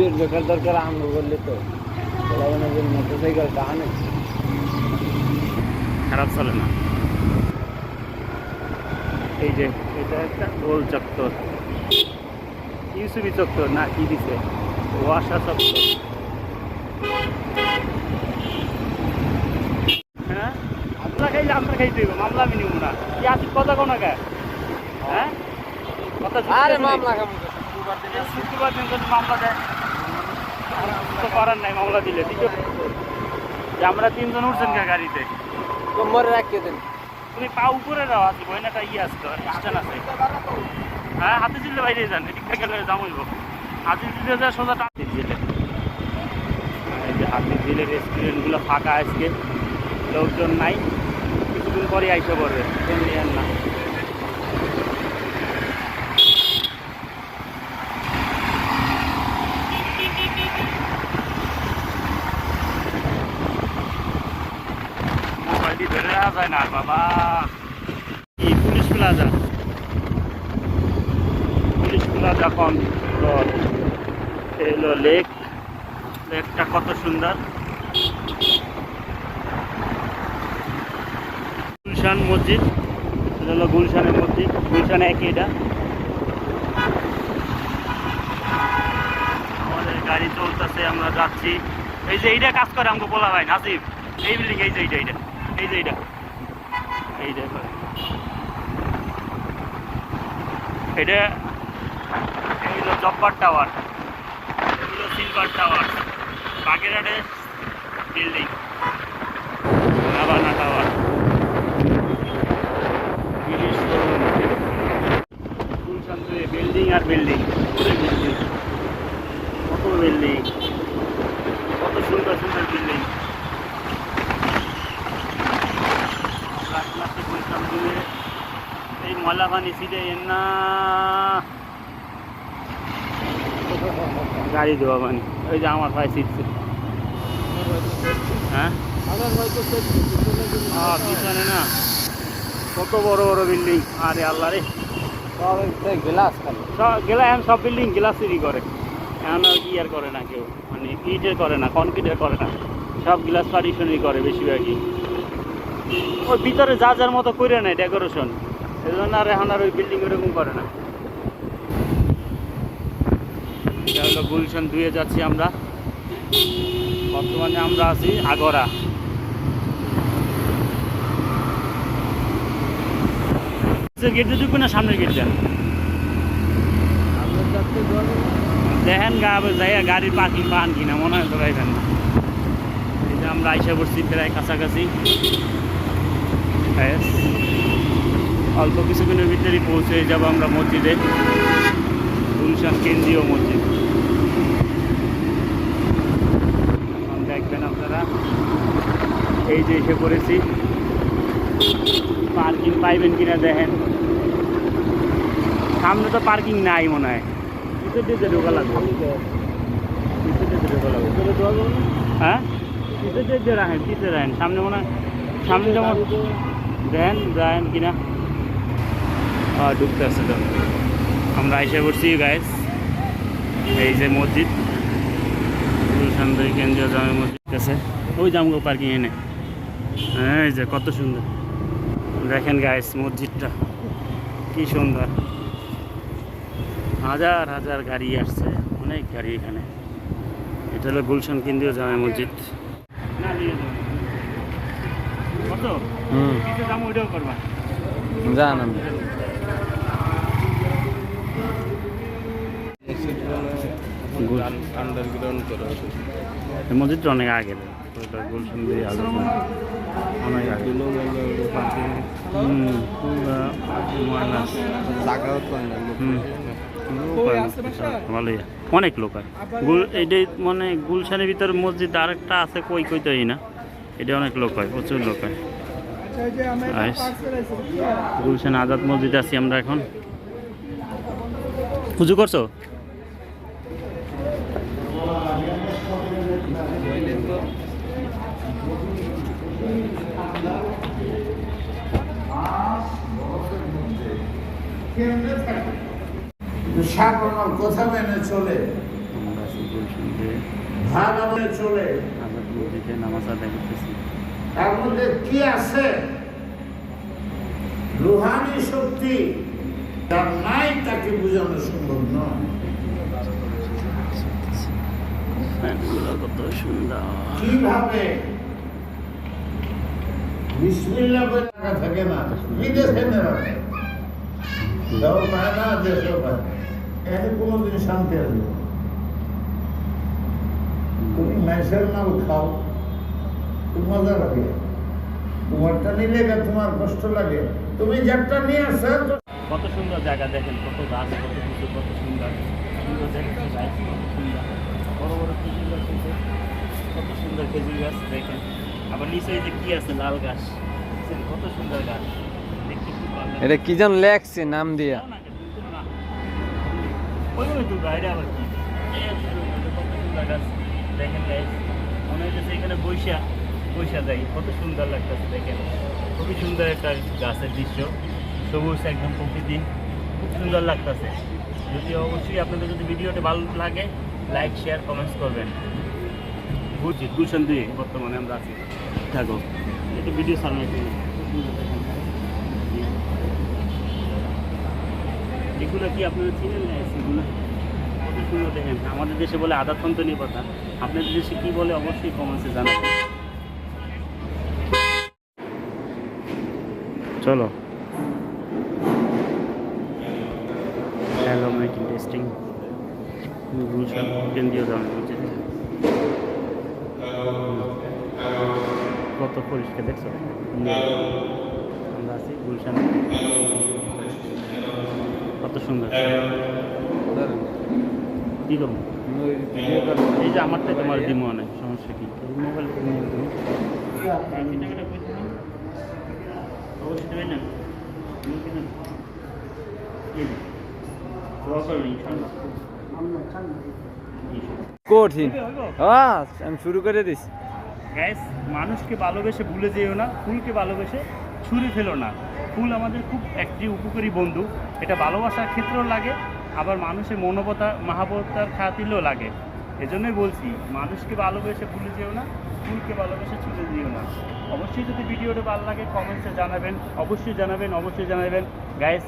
ভিডিওর দেখার দরকার আমরা বললে তো মোটরসাইকেলটা আনে খারাপ চলে না। এই যে এটা একটা গোল চত্বর, ইউসুফি চত্বর না কি দিছে, ওয়াসা চত্বর। হ্যাঁ আপনারা খাইলে আমরা খাইতে হইব, মামলা আমি নিব না। কি আসি কথা কোন আগে? হ্যাঁ কথা আরে মামলা কাম শুক্রবার দিন যদি মামলা দেয় তো করার নাই, মামলা দিলে ঠিক আছে। যে আমরা তিনজন উঠছেন গাড়িতে, মরে রাখিয়ে দেন। তুমি পা উপরে রাও, আছে বইনাটা আছে তো স্ট্যান্ড আছে। হ্যাঁ হাতে জিলে বাইরে যান, এদিক থেকে জামইব। হাতে জিলে যা সোজা হাতে জিলে। এই যে হাতে জিলে রেস্টুরেন্টগুলো ফাঁকা আজকে, লোকজন নাই, কিছুদিন পরে আইসা পড়বে, তেমনি আর না। মোবাইলটি ধরে রাখা যায় না বাবা। কি পুলিশ প্লাজা, পুলিশ প্লাজা কোন এলো লেক, লেকটা কত সুন্দর। গুলশান মসজিদ, এটা হলো গুলশানের মসজিদ, গুলশানে একই এটা। আমাদের গাড়ি চলতেছে, আমরা যাচ্ছি। এই যে এইটা কাজ করে আমাকে বলা হয় নাসিব, এই বিল্ডিং, এই যে এইটা এইটা এই যে এইটা এইটা এটা এই হলো জব্বার টাওয়ার, এগুলো সিলভার টাওয়ার, বাগেরহাটে বিল্ডিং, রাবানা টাওয়ার, গুলশান বিল্ডিং আর বিল্ডিং, বিল্ডিং, কত বিল্ডিং, কত সুন্দর সুন্দর বিল্ডিং। গুলশান দিয়ে এই ময়লা পানি ছিটে না গাড়ি দেওয়া পানি, ওই যে আমার ভাই ছিটছে। হ্যাঁ পিছনে না কত বড় বড় বিল্ডিং, আরে আল্লাহ রে, গ্লাস খালি সব গেলা এখন সব বিল্ডিং গ্লাসেরই করে, এখন আর কি আর করে না কেউ, মানে ইটের করে না, কনক্রিটের করে না, সব গ্লাস পার্টিশনই করে বেশিরভাগই। ওই ভিতরে যা যার মতো করে নেয় ডেকোরেশন, এই জন্য আর এখন আর ওই বিল্ডিং ওরকম করে না। এটা হলো গুলশান 2-এ যাচ্ছি আমরা, বর্তমানে আমরা আছি আগরা। গেটে ঢুকবে না সামনের গেট দেন, দেখেন যাই গাড়ির পার্কিং পান কিনা, মনে হয় তো গাইবেন না। এই যে আমরা আইসা পড়ছি প্রায় কাছাকাছি, অল্প কিছুদিনের ভিতরেই পৌঁছে যাব আমরা মসজিদে, গুলশান কেন্দ্রীয় মসজিদ। দেখবেন আপনারা এই যে এসে পড়েছি, পার্কিং পাইবেন কিনা দেখেন। সামনে তো পার্কিং নাই মনে হয়, পিছনে দিয়ে ঢোকা লাগবে, পিছনে দিয়ে ঢোকা লাগবে। হ্যাঁ পিছনে দিয়ে রাখেন, পিছনে রাখেন, সামনে মনে হয় সামনে যেমন দেন যান কিনা। ঢুকতে আসছে তো, আমরা এসে পড়ছি গাইস, এই যে মসজিদ, গুলশান কেন্দ্রীয় জামে মসজিদ আছে, ওই জামগো পার্কিং এনে। এই যে কত সুন্দর দেখেন গাইস, মসজিদটা কি সুন্দর, হাজার হাজার গাড়ি আসছে, অনেক গাড়ি এখানে। এটা হলো গুলশান কেন্দ্রীয় জামে মসজিদ। না নিয়ে যাবো কত কিছু দাম ওইটাও করবা জান আন্ডারগ্রাউন্ড করা হতো। মসজিদটা অনেক আগে, গুলশান দিয়ে আগে অনেক আগে। ভালোই অনেক লোক হয়। এইটাই মানে গুলশানের ভিতরে মসজিদ আরেকটা আছে, কই কই তৈরি না, এটা অনেক লোক হয়, প্রচুর লোক হয়। গুলশান আজাদ মসজিদ আছি আমরা এখন। পুজো করছো? সাধারণ কথা মেনে চলে। ভাগ আমাদের চলে, আজাদ মসজিদে নামাজ আদায় করতেছি। তার মধ্যে কি আছে রুহানি শক্তি, যার নাই তাকে বোঝানো সম্ভব নয়। ফ্যানগুলো কত সুন্দর। কিভাবে বিসমিল্লাহ বলে রাখা থাকে না, বিদেশে রাখে দেও পায় না, দেশও পায় না, এখানে কোনোদিন শান্তি আসবে না। তুমি মেসের মাল খাও, খুব মজা লাগে, তোমারটা নিলে তোমার কষ্ট লাগে, তুমি যারটা নিয়ে আসো। কত সুন্দর জায়গা দেখেন, কত গাছ, কত কিছু, কত সুন্দর সুন্দর দেখেন, গাছ কত সুন্দর, বড় বড় খেজুর গাছ আছে, কত সুন্দর খেজুর গাছ দেখেন। আবার নিচে এই যে কি আছে, লাল গাছ, দেখছেন? কত সুন্দর গাছ দেখতে, খুব ভালো লাগে। এটা কি যেন লেখছে নাম দিয়া। দাও না, কিন্তু না। ওইভাবে তো বাইরে আবার কি কত সুন্দর গাছ দেখেন গাছ, মনে হইতেছে এখানে বৈশা যাই, কত সুন্দর লাগতেছে দেখেন। খুবই সুন্দর একটা গাছের দৃশ্য, সবুজ একদম প্রকৃতি, খুব সুন্দর লাগতেছে। যদি অবশ্যই আপনাদের যদি ভিডিওটা ভালো লাগে, লাইক শেয়ার কমেন্টস করবেন। বুঝছি গুলশান 2 বর্তমানে আমরা আছি, থাকো একটু ভিডিও সামনে এগুলো কি আপনারা চিনেন না? এগুলো কত সুন্দর দেখেন। আমাদের দেশে বলে আদাতন্তনীয় কথা, আপনাদের দেশে কি বলে অবশ্যই কমেন্টসে জানাবেন। চলো, হ্যালো মেকিং টেস্টিং গুলশান কেন্দ্রীয় জামে মসজিদ, কত পরিষ্কার দেখছো। আমরা আছি গুলশান, কত সুন্দর। কী করবো, এই যে আমারটাই তোমার দিমো অনেক সমস্যা কি, মোবাইল অবশ্যই দেবেন না, কঠিন। হ্যাঁ, আমি শুরু করে দিছি। গ্যাস, মানুষকে ভালোবেসে ভুলে যেও না, ফুলকে ভালোবেসে ছুঁড়ে ফেলো না। ফুল আমাদের খুব একটি উপকারী বন্ধু, এটা ভালোবাসার ক্ষেত্রেও লাগে, আবার মানুষের মহাবতার খাতিলেও লাগে। এজন্যই বলছি, মানুষকে ভালোবেসে ভুলে যেও না, ফুলকে ভালোবেসে ছুঁড়ে দিও না। অবশ্যই যদি ভিডিওটা ভালো লাগে কমেন্টসে জানাবেন, অবশ্যই জানাবেন, অবশ্যই জানাবেন। গাইস